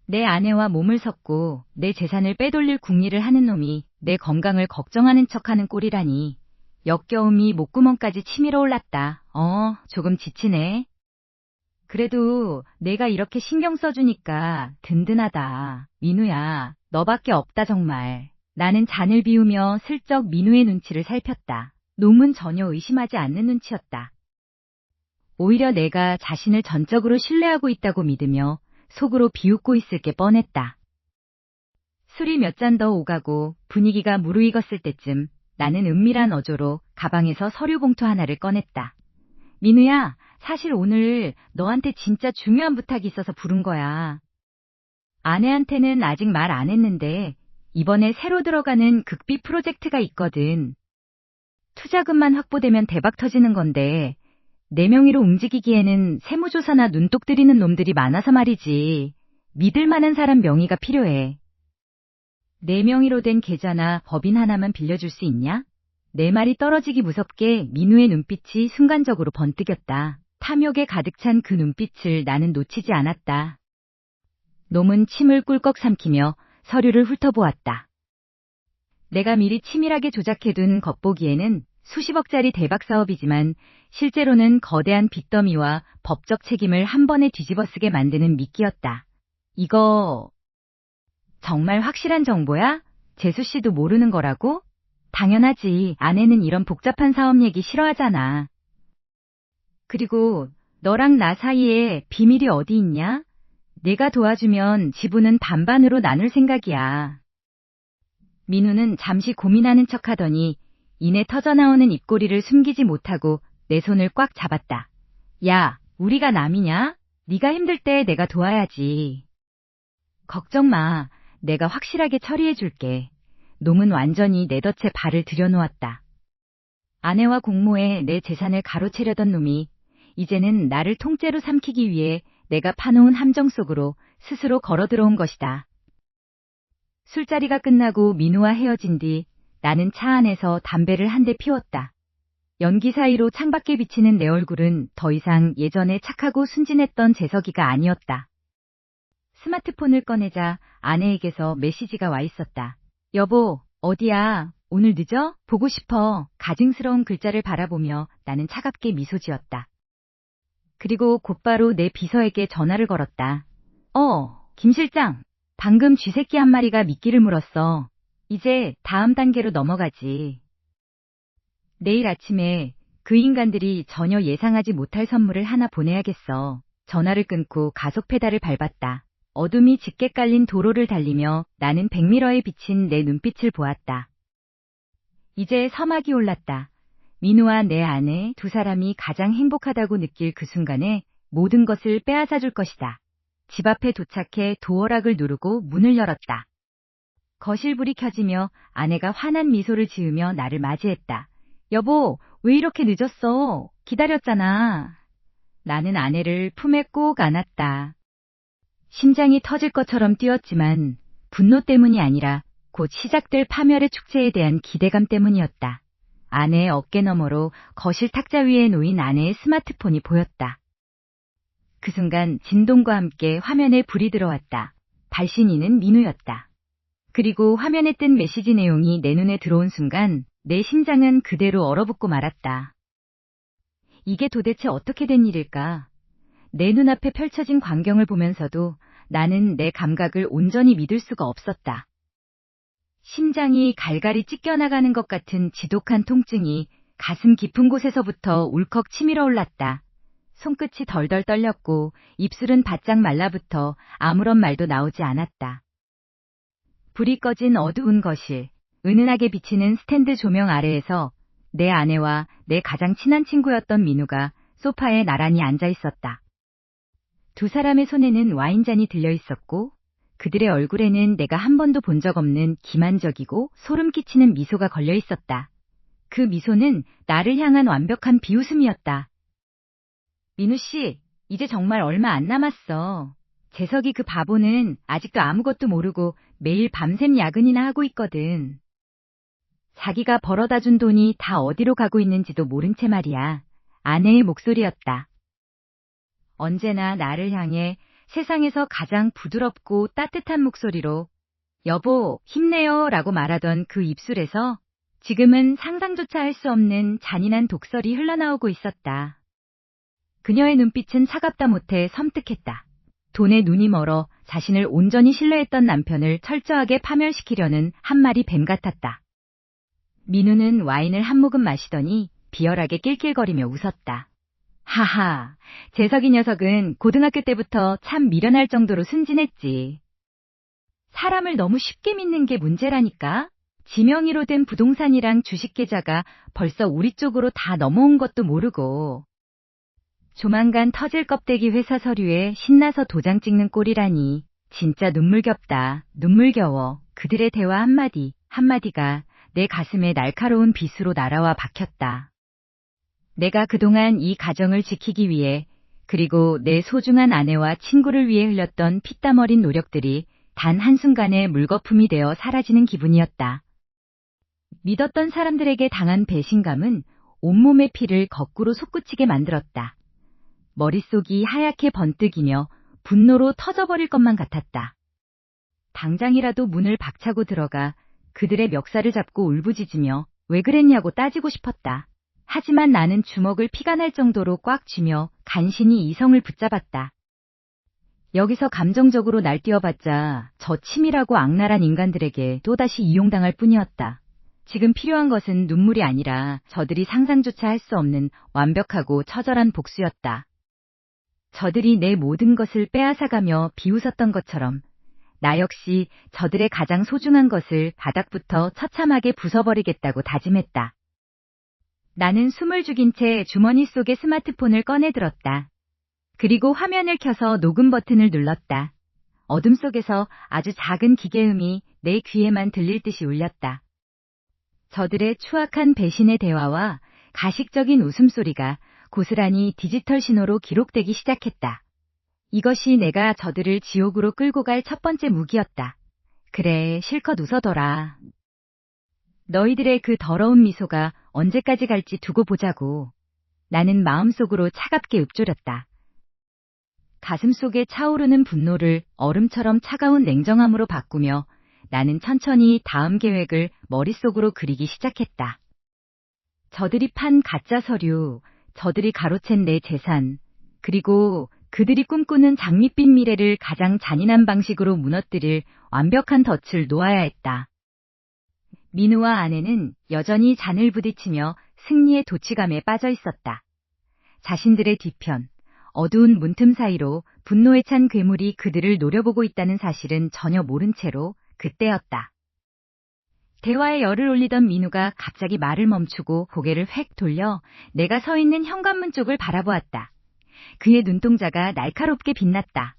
내 아내와 몸을 섞고 내 재산을 빼돌릴 궁리를 하는 놈이 내 건강을 걱정하는 척하는 꼴이라니. 역겨움이 목구멍까지 치밀어 올랐다. 조금 지치네. 그래도 내가 이렇게 신경 써주니까 든든하다. 민우야, 너밖에 없다 정말. 나는 잔을 비우며 슬쩍 민우의 눈치를 살폈다. 놈은 전혀 의심하지 않는 눈치였다. 오히려 내가 자신을 전적으로 신뢰하고 있다고 믿으며 속으로 비웃고 있을 게 뻔했다. 술이 몇 잔 더 오가고 분위기가 무르익었을 때쯤 나는 은밀한 어조로 가방에서 서류 봉투 하나를 꺼냈다. 민우야, 사실 오늘 너한테 진짜 중요한 부탁이 있어서 부른 거야. 아내한테는 아직 말 안 했는데 이번에 새로 들어가는 극비 프로젝트가 있거든. 투자금만 확보되면 대박 터지는 건데 내 명의로 움직이기에는 세무조사나 눈독 들이는 놈들이 많아서 말이지. 믿을 만한 사람 명의가 필요해. 내 명의로 된 계좌나 법인 하나만 빌려줄 수 있냐? 내 말이 떨어지기 무섭게 민우의 눈빛이 순간적으로 번뜩였다. 탐욕에 가득 찬 그 눈빛을 나는 놓치지 않았다. 놈은 침을 꿀꺽 삼키며 서류를 훑어보았다. 내가 미리 치밀하게 조작해둔 겉보기에는 수십억짜리 대박 사업이지만 실제로는 거대한 빚더미와 법적 책임을 한 번에 뒤집어쓰게 만드는 미끼였다. 이거 정말 확실한 정보야? 재수 씨도 모르는 거라고? 당연하지. 아내는 이런 복잡한 사업 얘기 싫어하잖아. 그리고 너랑 나 사이에 비밀이 어디 있냐? 내가 도와주면 지분은 반반으로 나눌 생각이야. 민우는 잠시 고민하는 척하더니 이내 터져나오는 입꼬리를 숨기지 못하고 내 손을 꽉 잡았다. 야, 우리가 남이냐? 네가 힘들 때 내가 도와야지. 걱정 마. 내가 확실하게 처리해줄게. 놈은 완전히 내 덫에 발을 들여놓았다. 아내와 공모해 내 재산을 가로채려던 놈이 이제는 나를 통째로 삼키기 위해 내가 파놓은 함정 속으로 스스로 걸어 들어온 것이다. 술자리가 끝나고 민우와 헤어진 뒤 나는 차 안에서 담배를 한 대 피웠다. 연기 사이로 창밖에 비치는 내 얼굴은 더 이상 예전에 착하고 순진했던 재석이가 아니었다. 스마트폰을 꺼내자 아내에게서 메시지가 와 있었다. 여보, 어디야? 오늘 늦어? 보고 싶어. 가증스러운 글자를 바라보며 나는 차갑게 미소 지었다. 그리고 곧바로 내 비서에게 전화를 걸었다. 김 실장. 방금 쥐새끼 한 마리가 미끼를 물었어. 이제 다음 단계로 넘어가지. 내일 아침에 그 인간들이 전혀 예상하지 못할 선물을 하나 보내야겠어. 전화를 끊고 가속 페달을 밟았다. 어둠이 짙게 깔린 도로를 달리며 나는 백미러에 비친 내 눈빛을 보았다. 이제 서막이 올랐다. 민우와 내 아내 두 사람이 가장 행복하다고 느낄 그 순간에 모든 것을 빼앗아 줄 것이다. 집 앞에 도착해 도어락을 누르고 문을 열었다. 거실불이 켜지며 아내가 환한 미소를 지으며 나를 맞이했다. 여보, 왜 이렇게 늦었어? 기다렸잖아. 나는 아내를 품에 꼭 안았다. 심장이 터질 것처럼 뛰었지만 분노 때문이 아니라 곧 시작될 파멸의 축제에 대한 기대감 때문이었다. 아내의 어깨 너머로 거실 탁자 위에 놓인 아내의 스마트폰이 보였다. 그 순간 진동과 함께 화면에 불이 들어왔다. 발신인은 민우였다. 그리고 화면에 뜬 메시지 내용이 내 눈에 들어온 순간 내 심장은 그대로 얼어붙고 말았다. 이게 도대체 어떻게 된 일일까? 내 눈앞에 펼쳐진 광경을 보면서도 나는 내 감각을 온전히 믿을 수가 없었다. 심장이 갈갈이 찢겨나가는 것 같은 지독한 통증이 가슴 깊은 곳에서부터 울컥 치밀어 올랐다. 손끝이 덜덜 떨렸고 입술은 바짝 말라붙어 아무런 말도 나오지 않았다. 불이 꺼진 어두운 거실, 은은하게 비치는 스탠드 조명 아래에서 내 아내와 내 가장 친한 친구였던 민우가 소파에 나란히 앉아 있었다. 두 사람의 손에는 와인잔이 들려 있었고 그들의 얼굴에는 내가 한 번도 본 적 없는 기만적이고 소름 끼치는 미소가 걸려 있었다. 그 미소는 나를 향한 완벽한 비웃음이었다. 민우 씨, 이제 정말 얼마 안 남았어. 재석이 그 바보는 아직도 아무것도 모르고 매일 밤샘 야근이나 하고 있거든. 자기가 벌어다 준 돈이 다 어디로 가고 있는지도 모른 채 말이야. 아내의 목소리였다. 언제나 나를 향해 세상에서 가장 부드럽고 따뜻한 목소리로 여보, 힘내요 라고 말하던 그 입술에서 지금은 상상조차 할 수 없는 잔인한 독설이 흘러나오고 있었다. 그녀의 눈빛은 차갑다 못해 섬뜩했다. 돈에 눈이 멀어 자신을 온전히 신뢰했던 남편을 철저하게 파멸시키려는 한 마리 뱀 같았다. 민우는 와인을 한 모금 마시더니 비열하게 낄낄거리며 웃었다. 하하, 재석이 녀석은 고등학교 때부터 참 미련할 정도로 순진했지. 사람을 너무 쉽게 믿는 게 문제라니까. 지명의로 된 부동산이랑 주식계좌가 벌써 우리 쪽으로 다 넘어온 것도 모르고. 조만간 터질 껍데기 회사 서류에 신나서 도장 찍는 꼴이라니. 진짜 눈물겹다. 눈물겨워. 그들의 대화 한마디가 내 가슴에 날카로운 빗으로 날아와 박혔다. 내가 그동안 이 가정을 지키기 위해 그리고 내 소중한 아내와 친구를 위해 흘렸던 피땀 어린 노력들이 단 한순간에 물거품이 되어 사라지는 기분이었다. 믿었던 사람들에게 당한 배신감은 온몸의 피를 거꾸로 솟구치게 만들었다. 머릿속이 하얗게 번뜩이며 분노로 터져버릴 것만 같았다. 당장이라도 문을 박차고 들어가 그들의 멱살을 잡고 울부짖으며 왜 그랬냐고 따지고 싶었다. 하지만 나는 주먹을 피가 날 정도로 꽉 쥐며 간신히 이성을 붙잡았다. 여기서 감정적으로 날뛰어봤자 저 치밀하고 악랄한 인간들에게 또다시 이용당할 뿐이었다. 지금 필요한 것은 눈물이 아니라 저들이 상상조차 할 수 없는 완벽하고 처절한 복수였다. 저들이 내 모든 것을 빼앗아가며 비웃었던 것처럼 나 역시 저들의 가장 소중한 것을 바닥부터 처참하게 부숴버리겠다고 다짐했다. 나는 숨을 죽인 채 주머니 속의 스마트폰을 꺼내들었다. 그리고 화면을 켜서 녹음 버튼을 눌렀다. 어둠 속에서 아주 작은 기계음이 내 귀에만 들릴 듯이 울렸다. 저들의 추악한 배신의 대화와 가식적인 웃음소리가 고스란히 디지털 신호로 기록되기 시작했다. 이것이 내가 저들을 지옥으로 끌고 갈 첫 번째 무기였다. 그래, 실컷 웃어둬라. 너희들의 그 더러운 미소가 언제까지 갈지 두고 보자고. 나는 마음속으로 차갑게 읊조렸다. 가슴속에 차오르는 분노를 얼음처럼 차가운 냉정함으로 바꾸며 나는 천천히 다음 계획을 머릿속으로 그리기 시작했다. 저들이 판 가짜 서류, 저들이 가로챈 내 재산, 그리고 그들이 꿈꾸는 장밋빛 미래를 가장 잔인한 방식으로 무너뜨릴 완벽한 덫을 놓아야 했다. 민우와 아내는 여전히 잔을 부딪히며 승리의 도취감에 빠져 있었다. 자신들의 뒤편, 어두운 문틈 사이로 분노에 찬 괴물이 그들을 노려보고 있다는 사실은 전혀 모른 채로 그때였다. 대화에 열을 올리던 민우가 갑자기 말을 멈추고 고개를 획 돌려 내가 서 있는 현관문 쪽을 바라보았다. 그의 눈동자가 날카롭게 빛났다.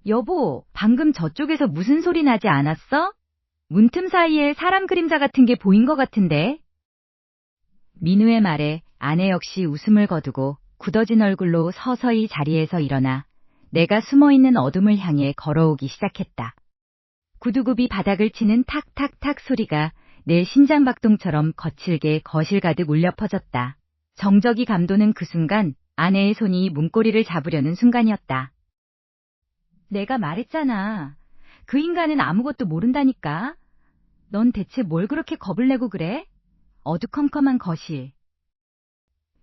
여보, 방금 저쪽에서 무슨 소리 나지 않았어? 문틈 사이에 사람 그림자 같은 게 보인 것 같은데? 민우의 말에 아내 역시 웃음을 거두고 굳어진 얼굴로 서서히 자리에서 일어나 내가 숨어있는 어둠을 향해 걸어오기 시작했다. 구두굽이 바닥을 치는 탁탁탁 소리가 내 심장박동처럼 거칠게 거실 가득 울려 퍼졌다. 정적이 감도는 그 순간 아내의 손이 문고리를 잡으려는 순간이었다. 내가 말했잖아. 그 인간은 아무것도 모른다니까. 넌 대체 뭘 그렇게 겁을 내고 그래? 어두컴컴한 거실.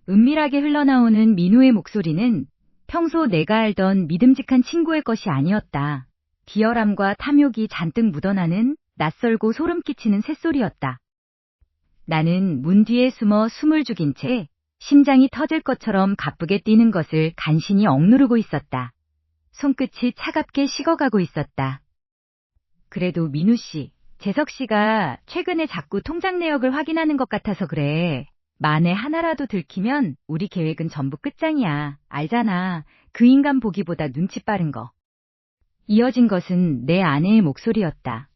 은밀하게 흘러나오는 민우의 목소리는 평소 내가 알던 믿음직한 친구의 것이 아니었다. 비열함과 탐욕이 잔뜩 묻어나는 낯설고 소름 끼치는 새소리였다. 나는 문 뒤에 숨어 숨을 죽인 채 심장이 터질 것처럼 가쁘게 뛰는 것을 간신히 억누르고 있었다. 손끝이 차갑게 식어가고 있었다. 그래도 민우 씨, 재석 씨가 최근에 자꾸 통장 내역을 확인하는 것 같아서 그래. 만에 하나라도 들키면 우리 계획은 전부 끝장이야. 알잖아. 그 인간 보기보다 눈치 빠른 거. 이어진 것은 내 아내의 목소리였다.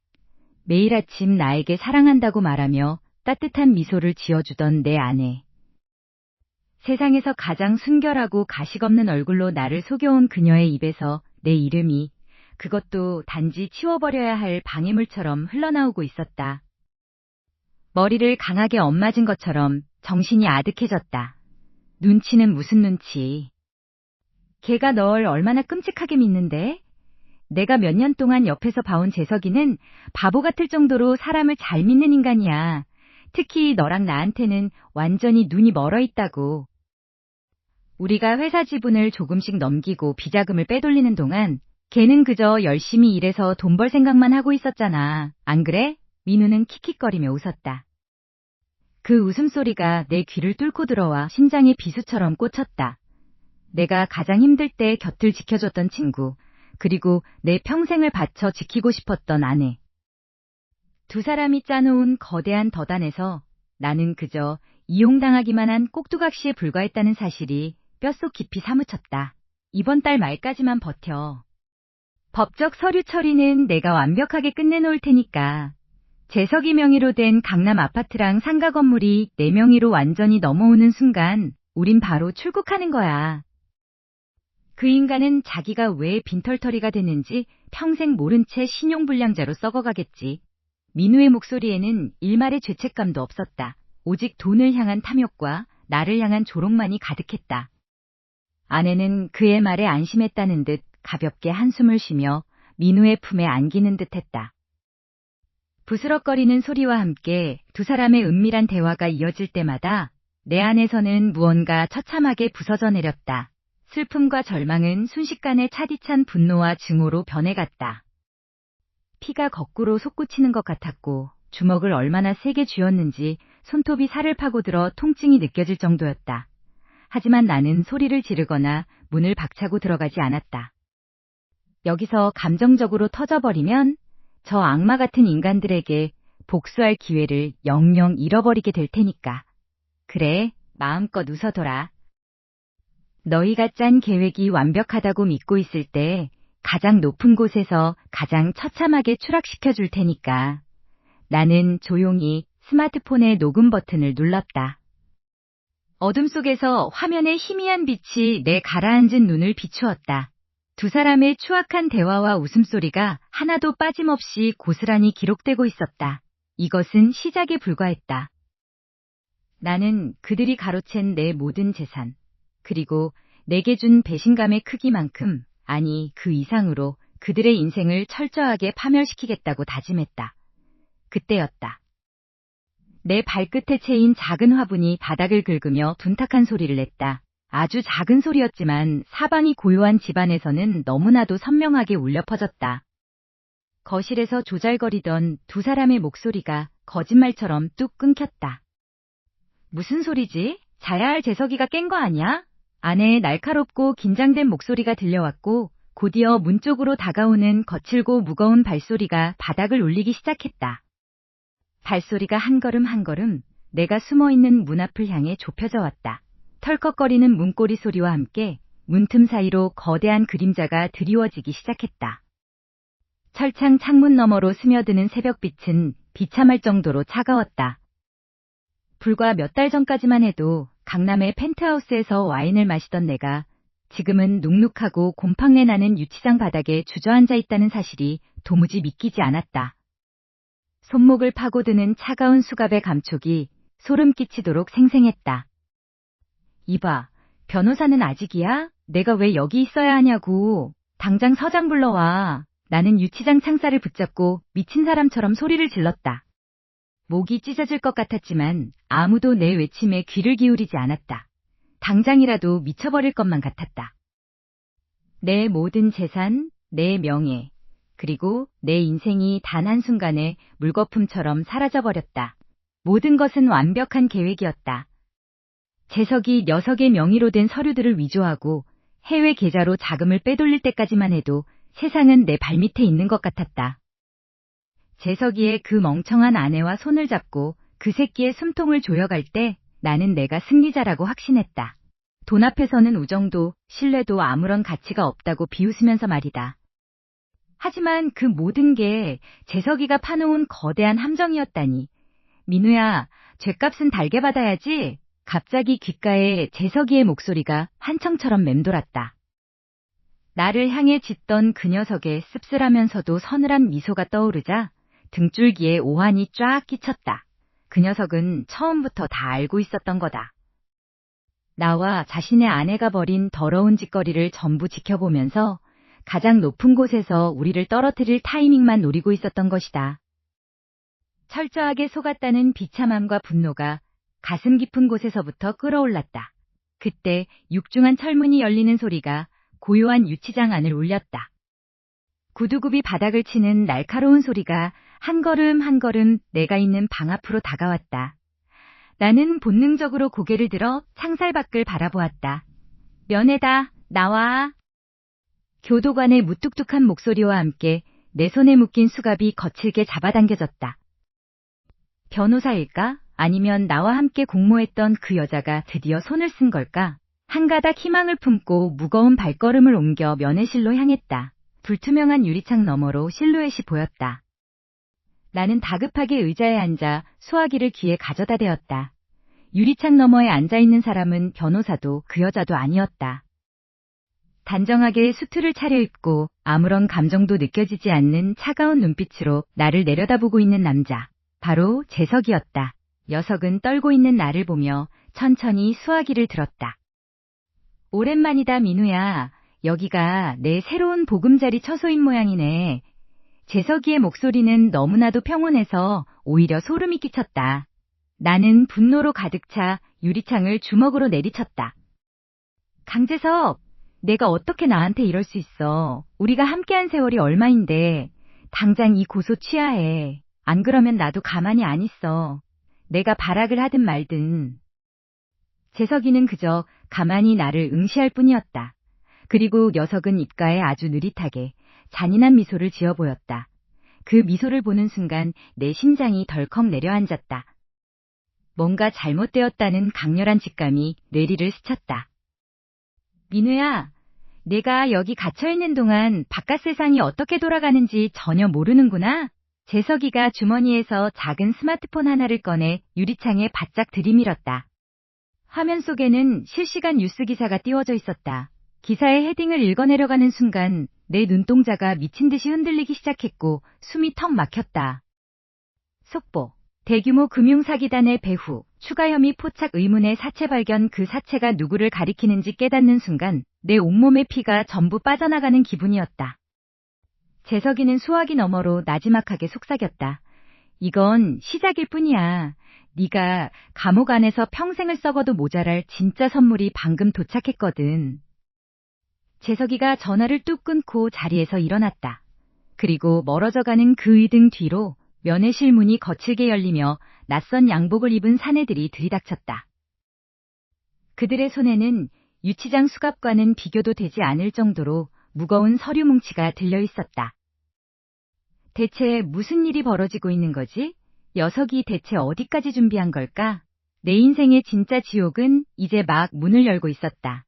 매일 아침 나에게 사랑한다고 말하며 따뜻한 미소를 지어주던 내 아내. 세상에서 가장 순결하고 가식 없는 얼굴로 나를 속여온 그녀의 입에서 내 이름이, 그것도 단지 치워버려야 할 방해물처럼 흘러나오고 있었다. 머리를 강하게 엇맞은 것처럼 정신이 아득해졌다. 눈치는 무슨 눈치. 걔가 널 얼마나 끔찍하게 믿는데? 내가 몇 년 동안 옆에서 봐온 재석이는 바보 같을 정도로 사람을 잘 믿는 인간이야. 특히 너랑 나한테는 완전히 눈이 멀어 있다고. 우리가 회사 지분을 조금씩 넘기고 비자금을 빼돌리는 동안 걔는 그저 열심히 일해서 돈 벌 생각만 하고 있었잖아. 안 그래? 민우는 킥킥거리며 웃었다. 그 웃음소리가 내 귀를 뚫고 들어와 심장에 비수처럼 꽂혔다. 내가 가장 힘들 때 곁을 지켜줬던 친구, 그리고 내 평생을 바쳐 지키고 싶었던 아내. 두 사람이 짜놓은 거대한 덫 안에서 나는 그저 이용당하기만 한 꼭두각시에 불과했다는 사실이 뼛속 깊이 사무쳤다. 이번 달 말까지만 버텨. 법적 서류 처리는 내가 완벽하게 끝내놓을 테니까. 재석이 명의로 된 강남 아파트랑 상가 건물이 내 명의로 완전히 넘어오는 순간 우린 바로 출국하는 거야. 그 인간은 자기가 왜 빈털터리가 됐는지 평생 모른 채 신용불량자로 썩어가겠지. 민우의 목소리에는 일말의 죄책감도 없었다. 오직 돈을 향한 탐욕과 나를 향한 조롱만이 가득했다. 아내는 그의 말에 안심했다는 듯 가볍게 한숨을 쉬며 민우의 품에 안기는 듯했다. 부스럭거리는 소리와 함께 두 사람의 은밀한 대화가 이어질 때마다 내 안에서는 무언가 처참하게 부서져 내렸다. 슬픔과 절망은 순식간에 차디찬 분노와 증오로 변해갔다. 피가 거꾸로 솟구치는 것 같았고 주먹을 얼마나 세게 쥐었는지 손톱이 살을 파고들어 통증이 느껴질 정도였다. 하지만 나는 소리를 지르거나 문을 박차고 들어가지 않았다. 여기서 감정적으로 터져버리면 저 악마 같은 인간들에게 복수할 기회를 영영 잃어버리게 될 테니까. 그래, 마음껏 웃어둬라. 너희가 짠 계획이 완벽하다고 믿고 있을 때 가장 높은 곳에서 가장 처참하게 추락시켜 줄 테니까. 나는 조용히 스마트폰의 녹음 버튼을 눌렀다. 어둠 속에서 화면의 희미한 빛이 내 가라앉은 눈을 비추었다. 두 사람의 추악한 대화와 웃음소리가 하나도 빠짐없이 고스란히 기록되고 있었다. 이것은 시작에 불과했다. 나는 그들이 가로챈 내 모든 재산, 그리고 내게 준 배신감의 크기만큼, 아니 그 이상으로 그들의 인생을 철저하게 파멸시키겠다고 다짐했다. 그때였다. 내 발끝에 채인 작은 화분이 바닥을 긁으며 둔탁한 소리를 냈다. 아주 작은 소리였지만 사방이 고요한 집안에서는 너무나도 선명하게 울려 퍼졌다. 거실에서 조잘거리던 두 사람의 목소리가 거짓말처럼 뚝 끊겼다. 무슨 소리지? 자야 할 재석이가 깬 거 아니야? 아내의 날카롭고 긴장된 목소리가 들려왔고 곧이어 문 쪽으로 다가오는 거칠고 무거운 발소리가 바닥을 울리기 시작했다. 발소리가 한 걸음 한 걸음 내가 숨어있는 문 앞을 향해 좁혀져 왔다. 털컥거리는 문고리 소리와 함께 문틈 사이로 거대한 그림자가 드리워지기 시작했다. 철창 창문 너머로 스며드는 새벽빛은 비참할 정도로 차가웠다. 불과 몇 달 전까지만 해도 강남의 펜트하우스에서 와인을 마시던 내가 지금은 눅눅하고 곰팡내 나는 유치장 바닥에 주저앉아 있다는 사실이 도무지 믿기지 않았다. 손목을 파고드는 차가운 수갑의 감촉이 소름 끼치도록 생생했다. 이봐, 변호사는 아직이야? 내가 왜 여기 있어야 하냐고. 당장 서장 불러와. 나는 유치장 창살을 붙잡고 미친 사람처럼 소리를 질렀다. 목이 찢어질 것 같았지만 아무도 내 외침에 귀를 기울이지 않았다. 당장이라도 미쳐버릴 것만 같았다. 내 모든 재산, 내 명예, 그리고 내 인생이 단 한순간에 물거품처럼 사라져버렸다. 모든 것은 완벽한 계획이었다. 재석이 녀석의 명의로 된 서류들을 위조하고 해외 계좌로 자금을 빼돌릴 때까지만 해도 세상은 내 발밑에 있는 것 같았다. 재석이의 그 멍청한 아내와 손을 잡고 그 새끼의 숨통을 조여갈 때 나는 내가 승리자라고 확신했다. 돈 앞에서는 우정도 신뢰도 아무런 가치가 없다고 비웃으면서 말이다. 하지만 그 모든 게 재석이가 파놓은 거대한 함정이었다니. 민우야, 죗값은 달게 받아야지. 갑자기 귓가에 재석이의 목소리가 한청처럼 맴돌았다. 나를 향해 짖던 그 녀석의 씁쓸하면서도 서늘한 미소가 떠오르자 등줄기에 오한이 쫙 끼쳤다. 그 녀석은 처음부터 다 알고 있었던 거다. 나와 자신의 아내가 벌인 더러운 짓거리를 전부 지켜보면서 가장 높은 곳에서 우리를 떨어뜨릴 타이밍만 노리고 있었던 것이다. 철저하게 속았다는 비참함과 분노가 가슴 깊은 곳에서부터 끌어올랐다. 그때 육중한 철문이 열리는 소리가 고요한 유치장 안을 울렸다. 구두굽이 바닥을 치는 날카로운 소리가 한 걸음 한 걸음 내가 있는 방 앞으로 다가왔다. 나는 본능적으로 고개를 들어 창살 밖을 바라보았다. 면회다, 나와. 교도관의 무뚝뚝한 목소리와 함께 내 손에 묶인 수갑이 거칠게 잡아당겨졌다. 변호사일까? 아니면 나와 함께 공모했던 그 여자가 드디어 손을 쓴 걸까? 한 가닥 희망을 품고 무거운 발걸음을 옮겨 면회실로 향했다. 불투명한 유리창 너머로 실루엣이 보였다. 나는 다급하게 의자에 앉아 수화기를 귀에 가져다 대었다. 유리창 너머에 앉아있는 사람은 변호사도 그 여자도 아니었다. 단정하게 수트를 차려입고 아무런 감정도 느껴지지 않는 차가운 눈빛으로 나를 내려다보고 있는 남자. 바로 재석이었다. 녀석은 떨고 있는 나를 보며 천천히 수화기를 들었다. 오랜만이다, 민우야. 여기가 내 새로운 보금자리 처소인 모양이네. 재석이의 목소리는 너무나도 평온해서 오히려 소름이 끼쳤다. 나는 분노로 가득 차 유리창을 주먹으로 내리쳤다. 강재석, 내가 어떻게 나한테 이럴 수 있어. 우리가 함께한 세월이 얼마인데 당장 이 고소 취하해. 안 그러면 나도 가만히 안 있어. 내가 발악을 하든 말든. 재석이는 그저 가만히 나를 응시할 뿐이었다. 그리고 녀석은 입가에 아주 느릿하게 잔인한 미소를 지어 보였다. 그 미소를 보는 순간 내 심장이 덜컥 내려앉았다. 뭔가 잘못되었다는 강렬한 직감이 뇌리를 스쳤다. 민우야, 내가 여기 갇혀있는 동안 바깥 세상이 어떻게 돌아가는지 전혀 모르는구나. 재석이가 주머니에서 작은 스마트폰 하나를 꺼내 유리창에 바짝 들이밀었다. 화면 속에는 실시간 뉴스 기사가 띄워져 있었다. 기사의 헤딩을 읽어내려가는 순간 내 눈동자가 미친 듯이 흔들리기 시작했고 숨이 턱 막혔다. 속보. 대규모 금융사기단의 배후, 추가 혐의 포착 의문의 사체 발견. 그 사체가 누구를 가리키는지 깨닫는 순간 내 온몸의 피가 전부 빠져나가는 기분이었다. 재석이는 수화기 너머로 나지막하게 속삭였다. 이건 시작일 뿐이야. 네가 감옥 안에서 평생을 썩어도 모자랄 진짜 선물이 방금 도착했거든. 재석이가 전화를 뚝 끊고 자리에서 일어났다. 그리고 멀어져가는 그의 등 뒤로 면회실 문이 거칠게 열리며 낯선 양복을 입은 사내들이 들이닥쳤다. 그들의 손에는 유치장 수갑과는 비교도 되지 않을 정도로 무거운 서류 뭉치가 들려 있었다. 대체 무슨 일이 벌어지고 있는 거지? 녀석이 대체 어디까지 준비한 걸까? 내 인생의 진짜 지옥은 이제 막 문을 열고 있었다.